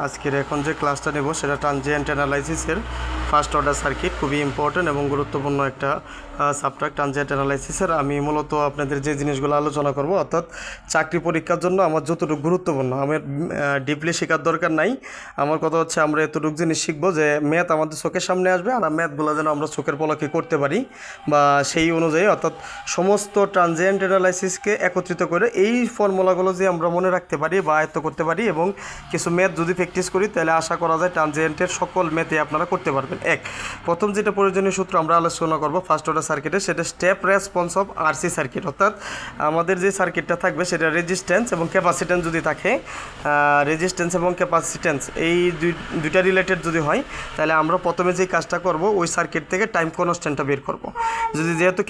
আজকের এখন যে ক্লাসটা নেব সেটা ট্রানজিয়েন্ট অ্যানালাইসিসের ফার্স্ট অর্ডার সার্কিট। খুবই ইম্পর্টেন্ট এবং গুরুত্বপূর্ণ একটা সাবজেক্ট ট্রানজিয়েন্ট অ্যানালাইসিসের। আমি মূলত আপনাদের যে জিনিসগুলো আলোচনা করব, অর্থাৎ চাকরি পরীক্ষার জন্য আমার যতটুকু গুরুত্বপূর্ণ, আমার ডিপলি শেখার দরকার নাই। আমার কথা হচ্ছে আমরা এতটুকু জিনিস শিখবো যে ম্যাথ আমাদের চোখের সামনে আসবে, আর ম্যাথগুলো যেন আমরা চোখের পলকে করতে পারি, বা সেই অনুযায়ী অর্থাৎ সমস্ত ট্রানজিয়েন্ট অ্যানালাইসিসকে একত্রিত করে এই ফর্মুলাগুলো যে আমরা মনে রাখতে পারি বা আয়ত্ত করতে পারি এবং কিছু ম্যাথ যদি প্র্যাকটিস করি, তাহলে আশা করা যায় ট্রানজিয়েন্টের সকল ম্যাথে আপনারা করতে পারবেন। প্রথম যেটা প্রয়োজনীয় সূত্র আমরা আলোচনা করব ফার্স্ট অর্ডার সার্কিটে, সেটা step response of RC circuit. অর্থাৎ আমাদের যে সার্কিটটা থাকবে সেটা রেজিস্ট্যান্স এবং ক্যাপাসিট্যান্স যদি থাকে, রেজিস্ট্যান্স এবং ক্যাপাসিট্যান্স এই দুইটা রিলেটেড যদি হয়, তাহলে আমরা প্রথমে যে কাজটা করব ওই সার্কিট থেকে টাইম কনস্ট্যান্টটা বের করব। যেহেতু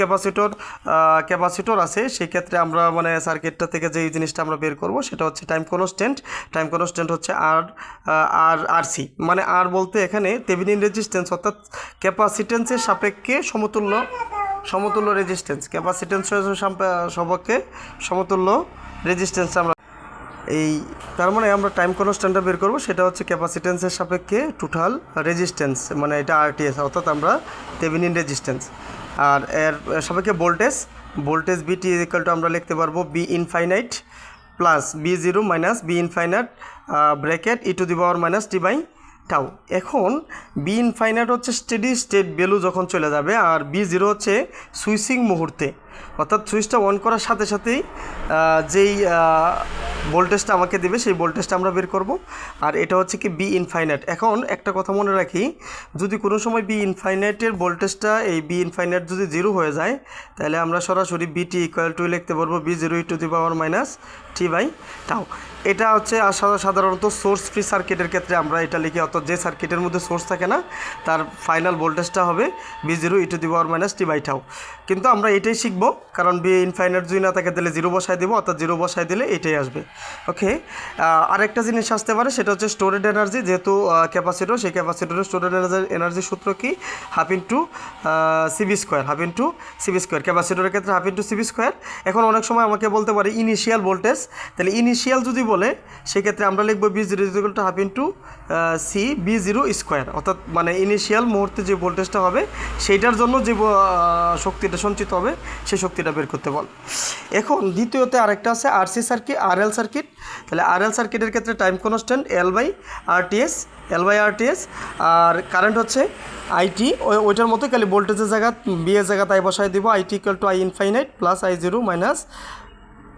ক্যাপাসিটর আছে, সেক্ষেত্রে আমরা সার্কিটটা থেকে যেই জিনিসটা আমরা বের করব সেটা হচ্ছে টাইম কনস্ট্যান্ট হচ্ছে আরসি, আর বলতে এখানে থেভেনিন রেজিস্ট্যান্স, অর্থাৎ ক্যাপাসিট্যান্সের সাপেক্ষে সমতুল্য রেজিস্ট্যান্স, ক্যাপাসিট্যান্সের সাপেক্ষে সমতুল্য রেজিস্ট্যান্স আমরা তার আমরা টাইম কনস্ট্যান্টটা বের করব, সেটা হচ্ছে ক্যাপাসিট্যান্সের সাপেক্ষে টোটাল রেজিস্ট্যান্স, এটা আরটিএস, অর্থাৎ আমরা থেভেনিন রেজিস্ট্যান্স। আর এর সাপেক্ষে ভোল্টেজ বিটি ইকুয়াল টু আমরা লিখতে পারবো B infinite plus B zero minus B infinite bracket E to the power minus T by tau. এখন বি ইনফাইনাইট হচ্ছে স্টেডি স্টেট ভ্যালু যখন চলে যাবে, আর বি জিরো হচ্ছে সুইচিং মুহূর্তে, অর্থাৎ সুইচটা অন করার সাথে সাথেই যেই ভোল্টেজটা আমাকে দেবে সেই ভোল্টেজটা আমরা বের করব। আর এটা হচ্ছে কি বি ইনফাইনাইট। এখন একটা কথা মনে রাখি, যদি কোনো সময় বি ইনফাইনাইটের ভোল্টেজটা বি ইনফাইনাইট যদি জিরো হয়ে যায়, তাহলে আমরা সরাসরি বিটি ইকুয়াল টু লিখতে পারবো B zero E to the power minus T by tau. এটা হচ্ছে সাধারণত সোর্স ফ্রি সার্কিটের ক্ষেত্রে আমরা এটা লিখি, অর্থাৎ যে সার্কিটের মধ্যে সোর্স থাকে না, তার ফাইনাল ভোল্টেজটা হবে B zero E to the power minus T by tau. কিন্তু আমরা এটাই শিখবো, কারণ বি ইনফাইনাইট যদি না থাকে তাহলে জিরো বসায় দেবো, অর্থাৎ জিরো বসায় দিলে এটাই আসবে। ওকে, আরেকটা জিনিস আসতে পারে, সেটা হচ্ছে স্টোরেড এনার্জি। যেহেতু ক্যাপাসিটর, সেই ক্যাপাসিটরের স্টোরেড এনার্জির সূত্র কি? হাফ ইন্টু সিবি স্কোয়ার, ক্যাপাসিটরের ক্ষেত্রে হাফ ইন্টু সিবি স্কোয়ার। এখন অনেক সময় আমাকে বলতে পারে ইনিশিয়াল ভোল্টেজ, তাহলে ইনিশিয়াল যদি বলে সেক্ষেত্রে আমরা লিখবো B zero equal to half into C B zero square, অর্থাৎ ইনিশিয়াল মুহূর্তে যে ভোল্টেজটা হবে সেইটার জন্য যে শক্তিটা সঞ্চিত হবে সেই শক্তিটা বের করতে বল। এখন দ্বিতীয়তে আরেকটা আছে আরসি সার্কিট, আরএল সার্কিট। তাহলে আরএল সার্কিটের ক্ষেত্রে time constant L by RTS, আর কারেন্ট হচ্ছে আইটি, ওইটার মতো খালি ভোল্টেজের জায়গা বি এর জায়গা তাই বসায় দিব, IT equal to I infinite plus I zero minus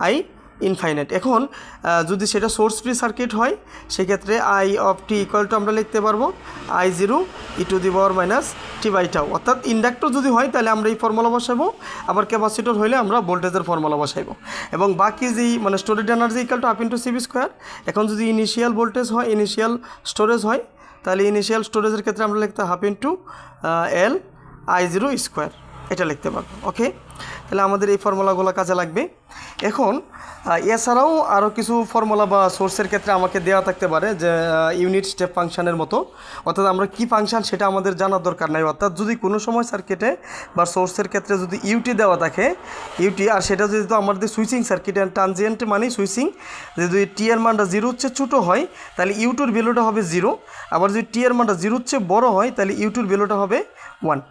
I infinite. এখন যদি সেটা সোর্স ফ্রি সার্কিট হয়, সেক্ষেত্রে I of T equal to আমরা লিখতে পারবো I zero E to the power minus T by tau. অর্থাৎ ইন্ডাক্টর যদি হয় তাহলে আমরা এই ফর্মুলা বসাবো, আবার ক্যাপাসিটর হইলে আমরা ভোল্টেজের ফর্মুলা বসাইবো, এবং বাকি যেই storage energy equal to half into CB square. এখন যদি ইনিশিয়াল ভোল্টেজ হয়, ইনিশিয়াল স্টোরেজ হয়, তাহলে ইনিশিয়াল স্টোরেজের ক্ষেত্রে আমরা লিখতে half into L I zero square, এটা লিখতে পারবো। ওকে, তাহলে আমাদের এই ফর্মুলাগুলো কাজে লাগবে। এখন এছাড়াও আরও কিছু ফর্মুলা বা সোর্সের ক্ষেত্রে আমাকে দেওয়া থাকতে পারে, যে ইউনিট স্টেপ ফাংশানের মতো, অর্থাৎ আমরা কি ফাংশান সেটা আমাদের জানার দরকার নাই। অর্থাৎ যদি কোনো সময় সার্কিটে বা সোর্সের ক্ষেত্রে যদি ইউটি দেওয়া থাকে, ইউটি, আর সেটা যেহেতু আমাদের switching circuit and transient switching, যদি টি এর মানটা জিরো হচ্ছে ছোটো হয়, তাহলে ইউটুর ভ্যালুটা হবে জিরো। আবার যদি টি এর মানটা জিরো হচ্ছে বড়ো হয়, তাহলে ইউটুর ভ্যালুটা হবে 1।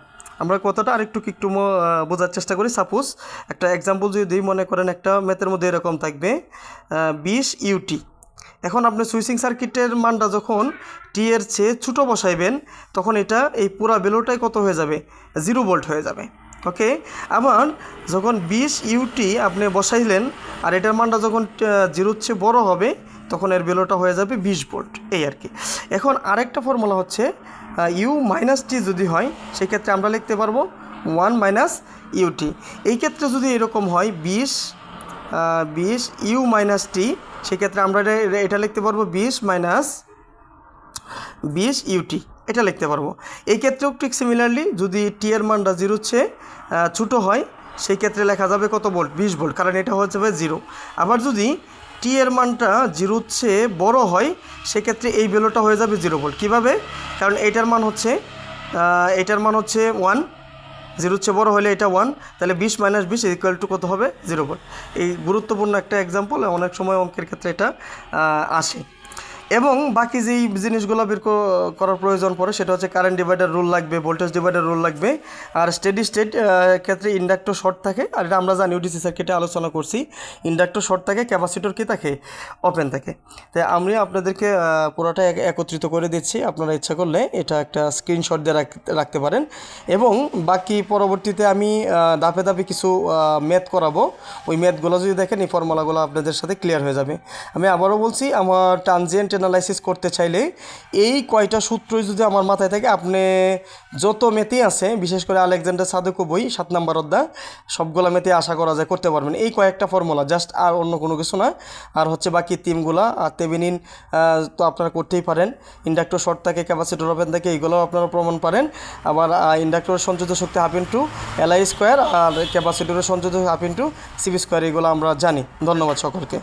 আমরা কথাটা আরেকটু বোঝার চেষ্টা করি। সাপোজ একটা এক্সাম্পল যদি মনে করেন, একটা ম্যাথের মধ্যে এরকম থাকবে 20 ইউটি। এখন আপনি সুইচিং সার্কিটের মানটা যখন টি এর চেয়ে ছোটো বসাইবেন, তখন এটা এই পুরা ভ্যালুটাই কত হয়ে যাবে? 0 ভোল্ট হয়ে যাবে। ওকে, আবার যখন 20 ইউটি আপনি বসাইলেন, আর এটার মানটা যখন 0 চেয়ে বড়ো হবে, তখন এর ভ্যালুটা হয়ে যাবে 20 ভোল্ট, এই আর কি। এখন আরেকটা ফর্মুলা হচ্ছে ইউ মাইনাস টি যদি হয়, সেক্ষেত্রে আমরা লিখতে পারবো 1 মাইনাস ইউটি। এই ক্ষেত্রে যদি এরকম হয় 20 ইউ মাইনাস টি, সেক্ষেত্রে আমরা এটা লিখতে পারবো 20 মাইনাস 20 ইউটি, এটা লিখতে পারবো। এই ক্ষেত্রেও ঠিক সিমিলারলি যদি টি এর মানটা 0 চেয়ে ছোটো হয়, সেই ক্ষেত্রে লেখা যাবে কত ভোল্ট? 20 ভোল্ট, কারণ এটা হয়ে যাবে 0। আবার যদি টি এর মানটা 0 চেয়ে বড় হয়, সেক্ষেত্রে এই ভ্যালুটা হয়ে যাবে 0 ভোল্ট। কীভাবে? কারণ এটার মান হচ্ছে 1, 0 চেয়ে বড়ো হলে এটা 1, তাহলে 20 মাইনাস 20 ইকুয়াল টু কত হবে? 0 ভোল্ট। এই গুরুত্বপূর্ণ একটা এক্সাম্পল, অনেক সময় অঙ্কের ক্ষেত্রে এটা আসে। এবং বাকি যেই জিনিসগুলো বের করার প্রয়োজন পড়ে সেটা হচ্ছে কারেন্ট ডিভাইডার রুল লাগবে, ভোল্টেজ ডিভাইডার রুল লাগবে, আর স্টেডি স্টেট ক্ষেত্রে ইন্ডাক্টর শর্ট থাকে। আর এটা আমরা জানি ওডিসি সার্কিটে আলোচনা করছি, ইন্ডাক্টর শর্ট থাকে, ক্যাপাসিটর কী থাকে, ওপেন থাকে। তাই আমি আপনাদেরকে পুরোটা একত্রিত করে দিচ্ছি, আপনারা ইচ্ছা করলে এটা একটা স্ক্রিনশট দিয়ে রাখতে পারেন। এবং বাকি পরবর্তীতে আমি ধাপে ধাপে কিছু ম্যাথ করাবো, ওই ম্যাথগুলো যদি দেখেন এই ফর্মুলাগুলো আপনাদের সাথে ক্লিয়ার হয়ে যাবে। আমি আবারও বলছি, আমার ট্রানজিয়েন্ট অ্যানালাইসিস করতে চাইলে এই কয়টা সূত্রই যদি আমার মাথায় থাকে, আপনি যত ম্যাথই আছে, বিশেষ করে আলেকজান্ডার সাদেকো বই 7 নম্বর অধ্যায়, সবগুলো ম্যাথে আশা করা যায় করতে পারবেন। এই কয়েকটা ফর্মুলা জাস্ট, আর অন্য কোনো কিছু না। আর হচ্ছে বাকি তিনগুলা, আর তেভেনিন তো আপনারা করতেই পারেন, ইন্ডাক্টর শর্ট থাকে, ক্যাপাসিটর ওপেন থাকে, এইগুলোও আপনারা প্রমাণ পারেন। আবার ইন্ডাক্টরের সঞ্চিত শক্তি হাফ ইন্টু এলআই স্কোয়ার, আর ক্যাপাসিটরের সঞ্চিত হাফ ইন্টু সিবি স্কোয়ার, এইগুলো আমরা জানি। ধন্যবাদ সকলকে।